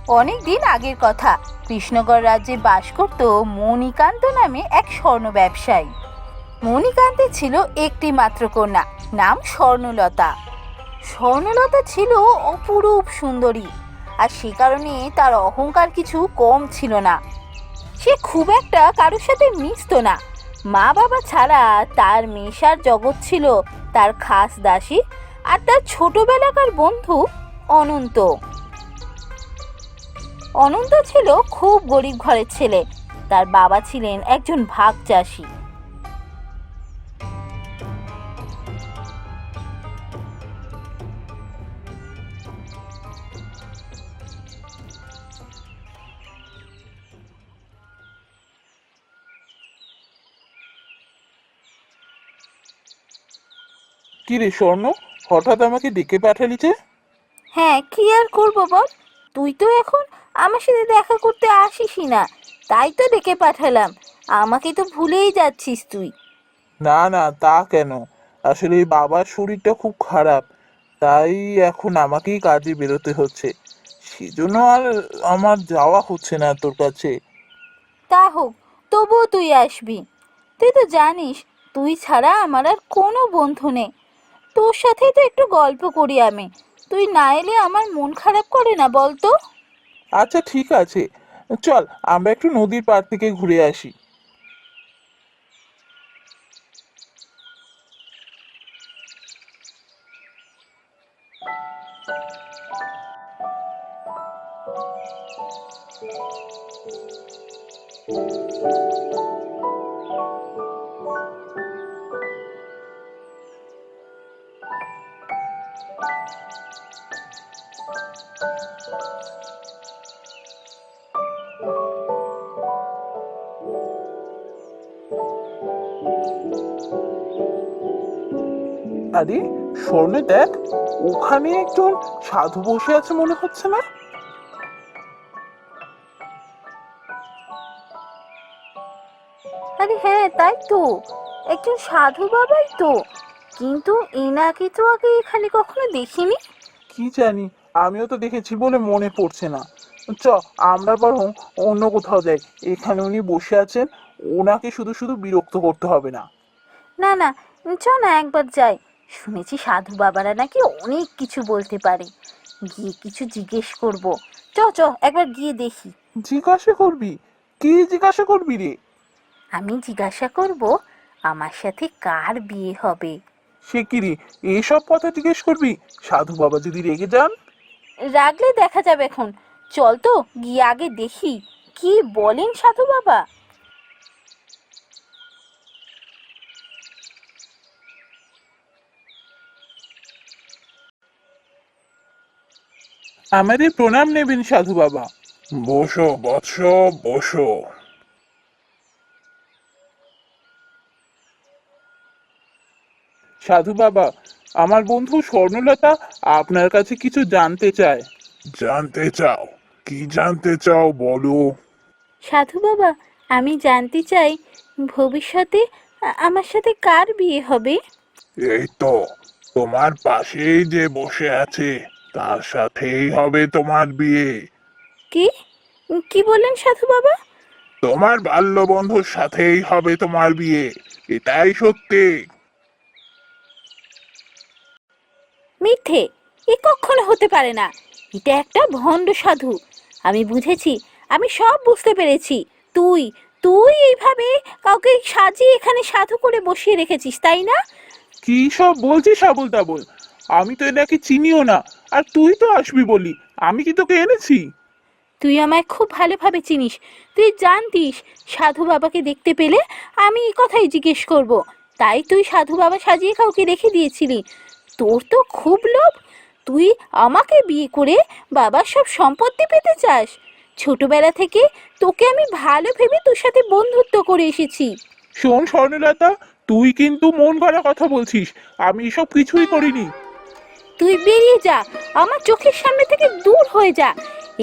অনেক দিন আগের কথা। কৃষ্ণগড় রাজ্যে বাস করত মণিকান্ত নামে এক স্বর্ণ ব্যবসায়ী। মণিকান্তের ছিল একটি মাত্র কন্যা, নাম স্বর্ণলতা। স্বর্ণলতা ছিল অপরূপ সুন্দরী, আর সে কারণে তার অহংকার কিছু কম ছিল না। সে খুব একটা কারোর সাথে মিশতো না। মা বাবা ছাড়া তার মেশার জগৎ ছিল তার খাস দাসী আর তার ছোটবেলাকার বন্ধু অনন্ত। অনন্ত ছিল খুব গরিব ঘরের ছেলে। তার বাবা ছিলেন একজন ভাগ চাষি। কি রে স্বর্ণ, হঠাৎ আমাকে ডেকে পাঠালি যে? হ্যাঁ, কি আর করবো বল, তুই তো এখন আমার সাথে দেখা করতে আসিসই না, তাই তো ডেকে পাঠালাম। আমাকে তো ভুলেই যাচ্ছিস তুই। না না, তা কেন? আসলে এই বাবার শরীরটা খুব খারাপ, তাই এখন আমাকেই কাজে বেরোতে হচ্ছে। সেজন্য আর আমার যাওয়া হচ্ছে না তোর কাছে। তা হোক, তবুও তুই আসবি। তুই তো জানিস তুই ছাড়া আমার আর কোনো বন্ধু নেই। তোর সাথেই তো একটু গল্প করি আমি। তুই না এলে আমার মন খারাপ করে না, বল তো? আচ্ছা ঠিক আছে, চল আমরা একটু নদীর পাড় থেকে ঘুরে আসি। আরে স্বর্ণ, দেখ ওখানে একজন সাধু বসে আছে মনে হচ্ছে না? আরে হ্যাঁ, তাই তো, একজন সাধু বাবাই তো। কিন্তু এনাকে তো আগে এখানে কখনো দেখিনি। কি জানি, আমিও তো দেখেছি বলে মনে পড়ছে না। চ, আমরা বরং অন্য কোথাও যাই। এখানে উনি বসে আছেন, ওনাকে শুধু শুধু বিরক্ত করতে হবে না। না না, চ না একবার যাই। শুনেছি সাধু বাবারা নাকি অনেক কিছু বলতে পারে। গিয়ে কিছু জিজ্ঞেস করব। চ চ, একবার গিয়ে দেখি। জিজ্ঞাসা করবি? কি জিজ্ঞাসা করবি রে? আমি জিজ্ঞাসা করব আমার সাথে কার বিয়ে হবে। সে কি রে, এইসব কথা জিজ্ঞেস করবি? সাধু বাবা যদি রেগে যান? রাগলে দেখা যাবে এখন। চল তো গিয়ে আগে দেখি কি বলেন সাধু বাবা। আমাদের প্রণাম নেবেন সাধু বাবা। বসো বৎস, বসো। সাধু বাবা, আমার বন্ধু স্বর্ণলতা আপনার কাছে কিছু জানতে চায়। জানতে চাও? কি জানতে চাও বলো। সাধু বাবা, আমি জানতে চাই ভবিষ্যতে আমার সাথে কার বিয়ে হবে। এই তো তোমার পাশেই যে বসে আছে, তার সাথেই হবে তোমার বিয়ে। কি কি বললেন সাধু বাবা? তোমার বাল্য বন্ধুর সাথেই হবে তোমার বিয়ে, এটাই সত্যি। মিথ্যে, এ কখনো হতে পারে না। এটা একটা ভণ্ড সাধু। আমি বুঝেছি, আমি সব বুঝতে পেরেছি। তুই তুই এইভাবে কাউকে সাজিয়ে এখানে সাধু করে বসিয়ে রেখেছিস, তাই না? কি সব বলছিস আবোল তাবোল? আমি তো এনাকে চিনিও না, আর তুই তো আসবি বলি, আমি কি তোকে এনেছি? তুই আমায় খুব ভালোভাবে চিনিস। তুই জানতিস সাধু বাবাকে দেখতে পেলে আমি এই কথাই জিজ্ঞেস করব। তাই তুই সাধু বাবা সাজিয়ে কাউকে রেখে দিয়েছিলি। তোর তো খুব লোভ। তুই আমাকে বিয়ে করে বাবার সব সম্পত্তি পেতে চাস। ছোটবেলা থেকে তোকে আমি ভালো ভেবে তোর সাথে বন্ধুত্ব করে এসেছি। শোন স্বর্ণলতা, তুই কিন্তু মন গড়া কথা বলছিস। আমি এসব কিছুই করিনি। তুই বেরিয়ে যা, আমার চোখের সামনে থেকে দূর হয়ে যা।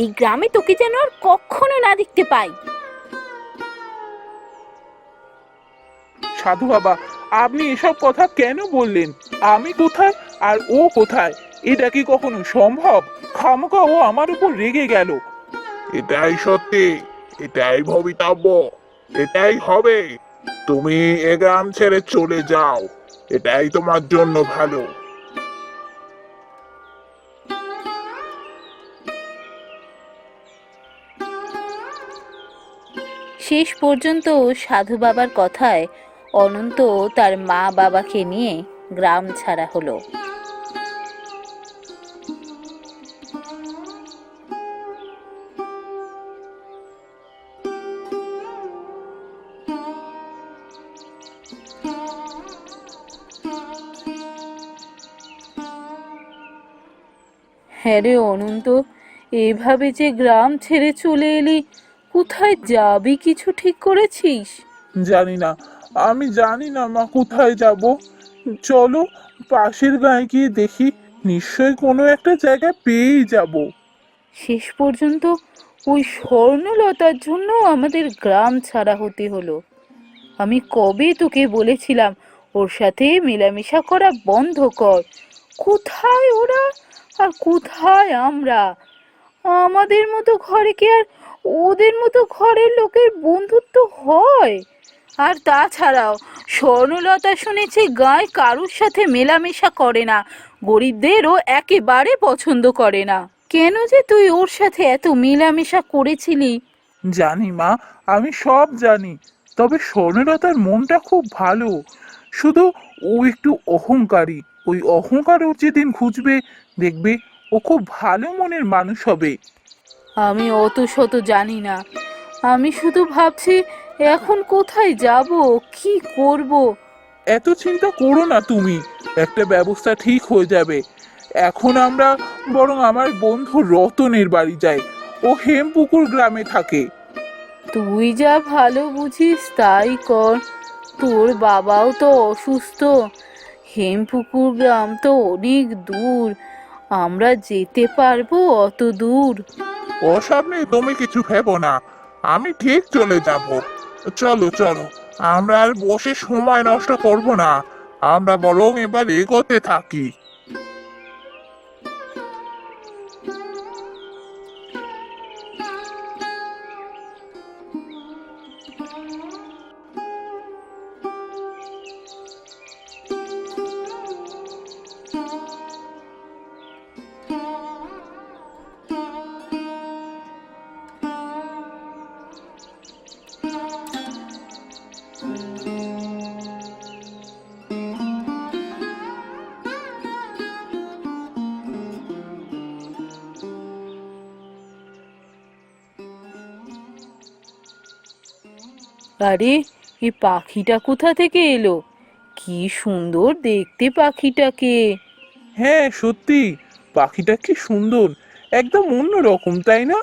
এই গ্রামে তোকে যেন আর কখনো না দেখতে পাই। সাধু বাবা, আপনি এসব কথা কেন বললেন? আমি কোথায় আর ও কোথায়? এটা কি কখনো সম্ভব? খামোকা ও আমার উপর রেগে গেল। এটাই সত্যি, এটাই ভবিতব্য, এটাই হবে। তুমি এ গ্রাম ছেড়ে চলে যাও, এটাই তোমার জন্য ভালো। শেষ পর্যন্ত সাধু বাবার কথায় অনন্ত তার মা বাবাকে নিয়ে গ্রাম ছাড়া হলো। হ্যাঁ রে অনন্ত, এভাবে যে গ্রাম ছেড়ে চলে এলি, কোথায় যাবি কিছু ঠিক করেছিস? জানি না, আমি জানি না মা কোথায় যাব। চলো পাশের গাঁয়ে গিয়ে দেখি, নিশ্চয়ই কোনো একটা জায়গা পেয়েই যাব। শেষ পর্যন্ত ওই স্বর্ণলতার জন্য আমাদের গ্রাম ছাড়া হতে হলো। আমি কবে তোকে বলেছিলাম ওর সাথে মেলামেশা করা বন্ধ কর। কোথায় ওরা আর কোথায় আমরা? আমাদের মতো ঘরে কি আর ওদের মতো ঘরের লোকের বন্ধুত্ব হয়? আর তাছাড়াও স্বর্ণলতা শুনেছি গায়ে কারুর সাথে মেলামেশা করে না, গরিবদেরও একেবারে পছন্দ করে না। কেন যে তুই ওর সাথে এত মেলামেশা করেছিলি? জানি মা, আমি সব জানি। তবে স্বর্ণলতার মনটা খুব ভালো, শুধু ও একটু অহংকারী। ওই অহংকার ওর যেদিন ঘুচবে, দেখবে ও খুব ভালো মনের মানুষ হবে। আমি অত শত জানি না, আমি শুধু ভাবছি এখন কোথায় যাব, কি করব। এত চিন্তা করো না তুমি, একটা ব্যবস্থা ঠিক হয়ে যাবে। এখন আমরা বরং আমার বন্ধু রতনের বাড়ি যাই, ও হেমপুকুর গ্রামে থাকে। তুই যা ভালো বুঝিস তাই কর। তোর বাবাও তো অসুস্থ, হেমপুকুর গ্রাম তো অনেক দূর, আমরা যেতে পারবো অত দূর? ওসব নিয়ে তুমি কিছু ভেবো না, আমি ঠিক চলে যাব। চলো চলো, আমরা আর বসে সময় নষ্ট করব না, আমরা বরং এবার এগোতে থাকি। আরে, এই পাখিটা কোথা থেকে এলো? কি সুন্দর দেখতে পাখিটাকে! হ্যাঁ সত্যি, পাখিটা কি সুন্দর, একদম অন্যরকম তাই না?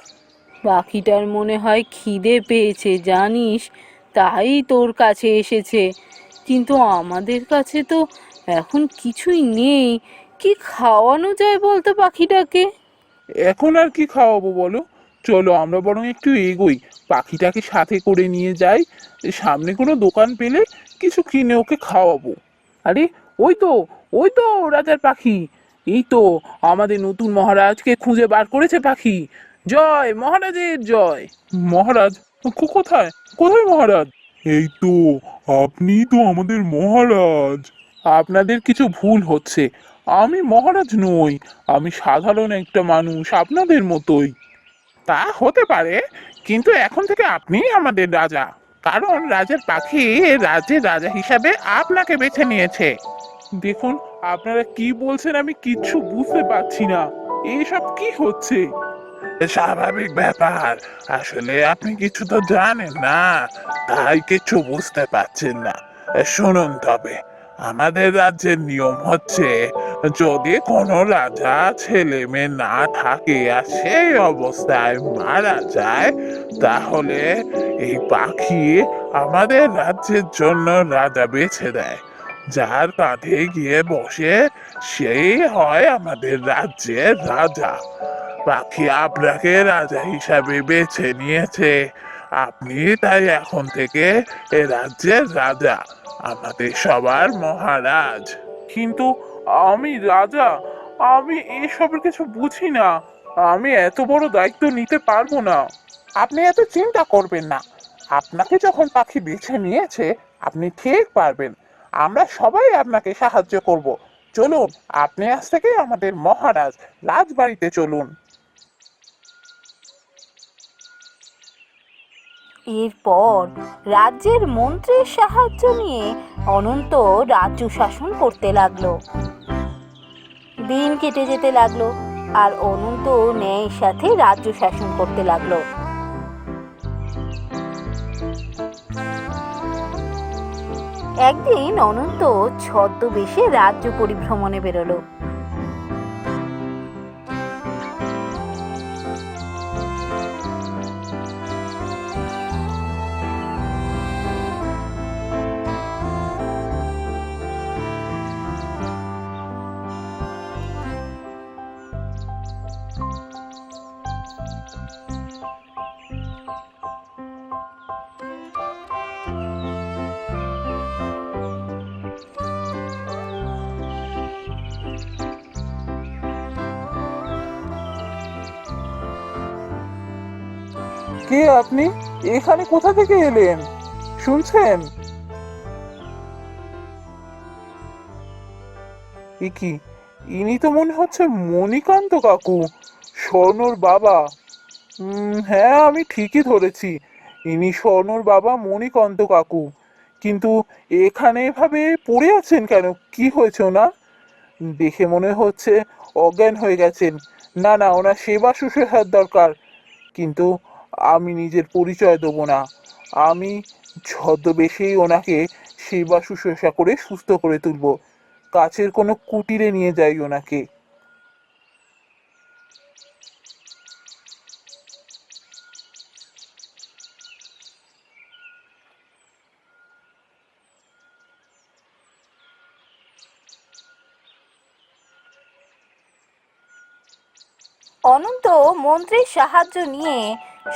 পাখিটার মনে হয় খিদে পেয়েছে জানিস, তাই তোর কাছে এসেছে। কিন্তু আমাদের কাছে তো এখন কিছুই নেই। কি খাওয়ানো যায় বলতো পাখিটাকে? এখন আর কি খাওয়াবো বলো? চলো আমরা বরং একটু এগোই, পাখিটাকে সাথে করে নিয়ে যাই, সামনে কোনো দোকান পেলে কিছু কিনে ওকে খাওয়াবো। আরে ওই তো, ওই তো রাজার পাখি, এই তো আমাদের নতুন মহারাজকে খুঁজে বার করেছে পাখি। জয় মহারাজের জয়। মহারাজ? কোথায়, কোথায় মহারাজ? এই তো, আপনি তো আমাদের মহারাজ। আপনাদের কিছু ভুল হচ্ছে, আমি মহারাজ নই, আমি সাধারণ একটা মানুষ আপনাদের মতোই। তা হতে পারে, কিন্তু এখন থেকে আপনিই আমাদের রাজা, কারণ রাজার পাখি রাজ্যের রাজা হিসাবে আপনাকে বেছে নিয়েছে। দেখুন, আপনারা কি বলছেন আমি কিচ্ছু বুঝতে পারছি না, এইসব কি হচ্ছে? স্বাভাবিক ব্যাপার, আসলে আপনি কিছু তো জানেন না, তাই কিছু বুঝতে পারছেন না। শুনুন তবে, আমাদের রাজ্যের নিয়ম হচ্ছে, যদি কোনো রাজা ছেলে মেয়ে না থাকে আর সেই অবস্থায় মারা যায়, তাহলে এই পাখি আমাদের রাজ্যের জন্য রাজা বেছে দেয়। যার কাঁধে গিয়ে বসে সেই হয় আমাদের রাজ্যের রাজা। পাখি আপনাকে রাজা হিসাবে বেছে নিয়েছে, আপনি তাই এখন থেকে এ রাজ্যের রাজা, আমাদের সবার মহারাজ। কিন্তু আমি রাজা, আমি এসবের কিছু বুঝি না, আমি এত বড় দায়িত্ব নিতে পারবো না। আপনি এত চিন্তা করবেন না, আপনাকে যখন পাখি বেছে নিয়েছে আপনি ঠিক পারবেন। আমরা সবাই আপনাকে সাহায্য করব। চলুন, আপনি আজ থেকে আমাদের মহারাজ, রাজবাড়িতে চলুন। এরপর রাজ্যের মন্ত্রীর সাহায্য নিয়ে অনন্ত রাজ্য শাসন করতে লাগলো। দিন কেটে যেতে লাগলো আর অনন্ত ন্যায়ের সাথে রাজ্য শাসন করতে লাগলো। একদিন অনন্ত ছদ্মবেশে রাজ্য পরিভ্রমণে বেরোলো। কে আপনি? এখানে কোথা থেকে এলেন? শুনছেন? এ কি, ইনি তো মনে হচ্ছে মণিকান্ত কাকু, স্বর্ণর বাবা। হ্যাঁ, আমি ঠিকই ধরেছি, ইনি স্বর্ণর বাবা মণিকান্ত কাকু। কিন্তু এখানে এভাবে পড়ে আছেন কেন? কি হয়েছে ওনার? দেখে মনে হচ্ছে অজ্ঞান হয়ে গেছেন। না না, ওনার সেবা শুশ্রূষার দরকার। কিন্তু আমি নিজের পরিচয় দেবো না। আমি ছদ্মবেশেই ওনাকে সেবা শুশ্রূষা করে সুস্থ করে তুলবো। কাছের কোনো কুটিরে নিয়ে যাই ওনাকে। অনন্ত মন্ত্রীর সাহায্য নিয়ে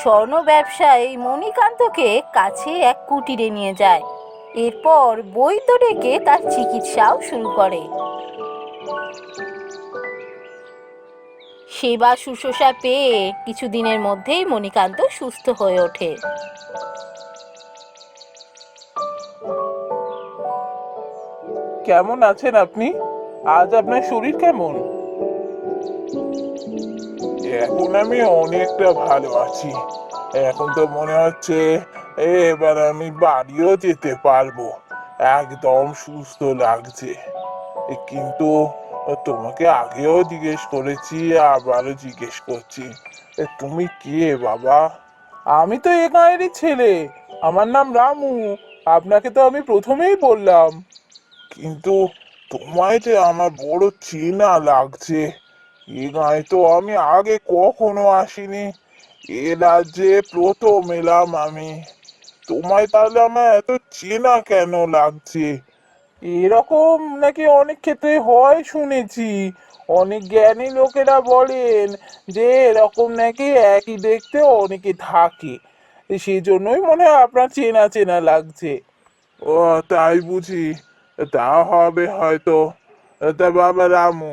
স্বর্ণ ব্যবসায়ী মণিকান্তকে কাছে এক কুটিরে নিয়ে যায়। এরপর বৈদ্য ডেকে তার চিকিৎসাও শুরু করে। সেবা শুশ্রূষা পেয়ে কিছুদিনের মধ্যেই মণিকান্ত সুস্থ হয়ে ওঠে। কেমন আছেন আপনি? আজ আপনার শরীর কেমন? এখন আমি অনেকটা ভালো আছি। এখন তো মনে হচ্ছে এবার আমি বাড়িও যেতে পারবো। একদম সুস্থ লাগছে। কিন্তু তোমাকে আগেও জিজ্ঞেস করেছি, আবারও জিজ্ঞেস করছি, তুমি কে বাবা? আমি তো এ গাঁয়েরই ছেলে। আমার নাম রামু। আপনাকে তো আমি প্রথমেই বললাম। কিন্তু তোমায় যে আমার বড় চেনা লাগছে। এ গাঁয়ে তো আমি আগে কখনো আসিনি। এ রাজ্যে প্রথম এলাম আমি। তোমায় তাহলে আমার এত চেনা কেন লাগছে? এরকম নাকি অনেক ক্ষেত্রে হয় শুনেছি। অনেক জ্ঞানী লোকেরা বলেন যে এরকম নাকি একই দেখতে অনেকে থাকে। সেই জন্যই মনে হয় আপনার চেনা চেনা লাগছে। ও, তাই বুঝি? তা হবে হয়তো। তা বাবা রামু,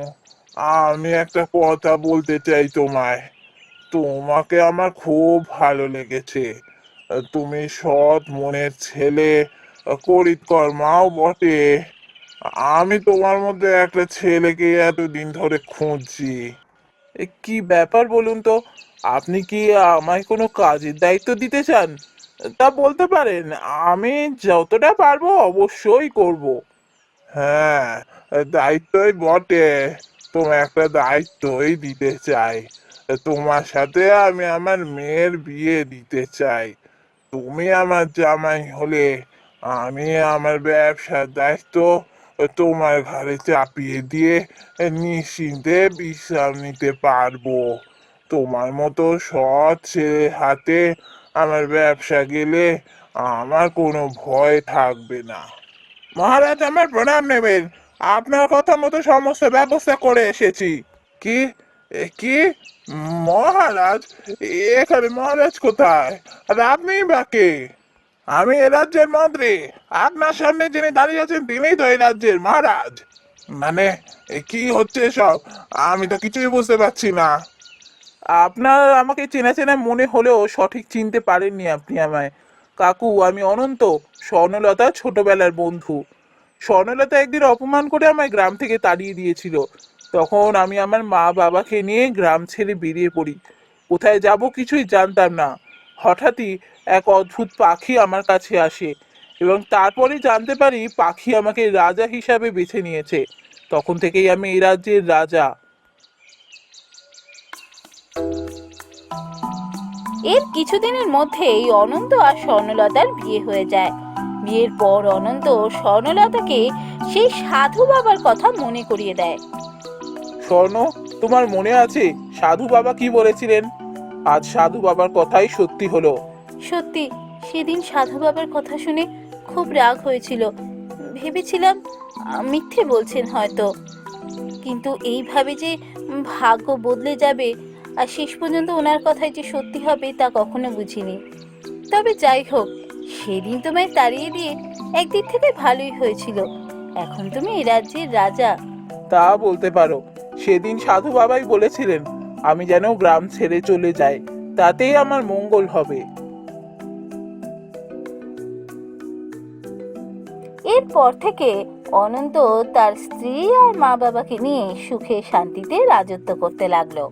আমি একটা কথা বলতে চাই তোমায়। তোমাকে আমার খুব ভালো লেগেছে। তুমি সৎ মনের ছেলে, করিতকর্মাও বটে। আমি তোমার মধ্যে একটা ছেলেকে এতদিন ধরে খুঁজছি। কি ব্যাপার বলুন তো? আপনি কি আমায় কোনো কাজের দায়িত্ব দিতে চান? তা বলতে পারেন, আমি যতটা পারবো অবশ্যই করব। হ্যাঁ, দায়িত্বই বটে। তোমার একটা দায়িত্বই দিতে চাই। তোমার সাথে আমি আমার মেয়ের বিয়ে দিতে চাই। তুমি আমার জামাই হলে আমি আমার ব্যবসার দায়িত্ব তোমার ঘাড়ে চাপিয়ে দিয়ে নিশ্চিন্তে বিশ্রাম নিতে পারবো। তোমার মতো সৎ ছেলে হাতে আমার ব্যবসা গেলে আমার কোনো ভয় থাকবে না। মহারাজ, আমার প্রণাম নেবেন। আপনার কথা মতো সমস্ত ব্যবস্থা করে এসেছি। কি? কি? মহারাজ? এখানে মহারাজ কোথায়? আর আপনি বা কে? আমি এ রাজ্যের মন্ত্রী। আপনার সামনে যিনি দাঁড়িয়ে আছেন তিনিই তো এই রাজ্যের মহারাজ। মানে কি হচ্ছে সব? আমি তো কিছুই বুঝতে পারছি না। আপনার আমাকে চেনা চেনা মনে হলেও সঠিক চিনতে পারেননি আপনি আমায়। কাকু, আমি অনন্ত, স্বর্ণলতা ছোটবেলার বন্ধু। স্বর্ণলতা একদিন অপমান করে আমায় গ্রাম থেকে তাড়িয়ে দিয়েছিল। তখন আমি আমার মা বাবাকে নিয়ে গ্রাম ছেড়ে বেরিয়ে পড়ি। কোথায় যাব কিছুই জানতাম না। হঠাৎই এক অদ্ভুত পাখি আমার কাছে আসে এবং তারপরেই জানতে পারি পাখি আমাকে রাজা হিসাবে বেছে নিয়েছে। তখন থেকেই আমি এই রাজ্যের রাজা। এর কিছুদিনের মধ্যেই অনন্ত আর স্বর্ণলতার বিয়ে হয়ে যায়। বিয়ের পর অনন্ত স্বর্ণলতাকে সেই সাধু বাবার কথা মনে করিয়ে দেয়। স্বর্ণ, তোমার মনে আছে সাধু বাবা কি বলেছিলেন? আজ সাধু বাবার কথাই সত্যি হলো। সত্যি, সেদিন সাধু বাবার কথা শুনে খুব রাগ হয়েছিল। ভেবেছিলাম মিথ্যে বলছেন হয়তো, কিন্তু এইভাবে যে ভাগ্য বদলে যাবে আর শেষ পর্যন্ত ওনার কথাই যে সত্যি হবে তা কখনো বুঝিনি। তবে যাই হোক, সেদিন তোমায় তাড়িয়ে দিয়ে একদিক থেকে ভালোই হয়েছিল। এখন তুমি এই রাজ্যের রাজা। তা বলতে পারো। সেদিন সাধু বাবাই বলেছিলেন আমি যেন গ্রাম ছেড়ে চলে যাই, তাতেই আমার মঙ্গল হবে। এরপর থেকে অনন্ত তার স্ত্রী আর মা বাবাকে নিয়ে সুখে শান্তিতে রাজত্ব করতে লাগলো।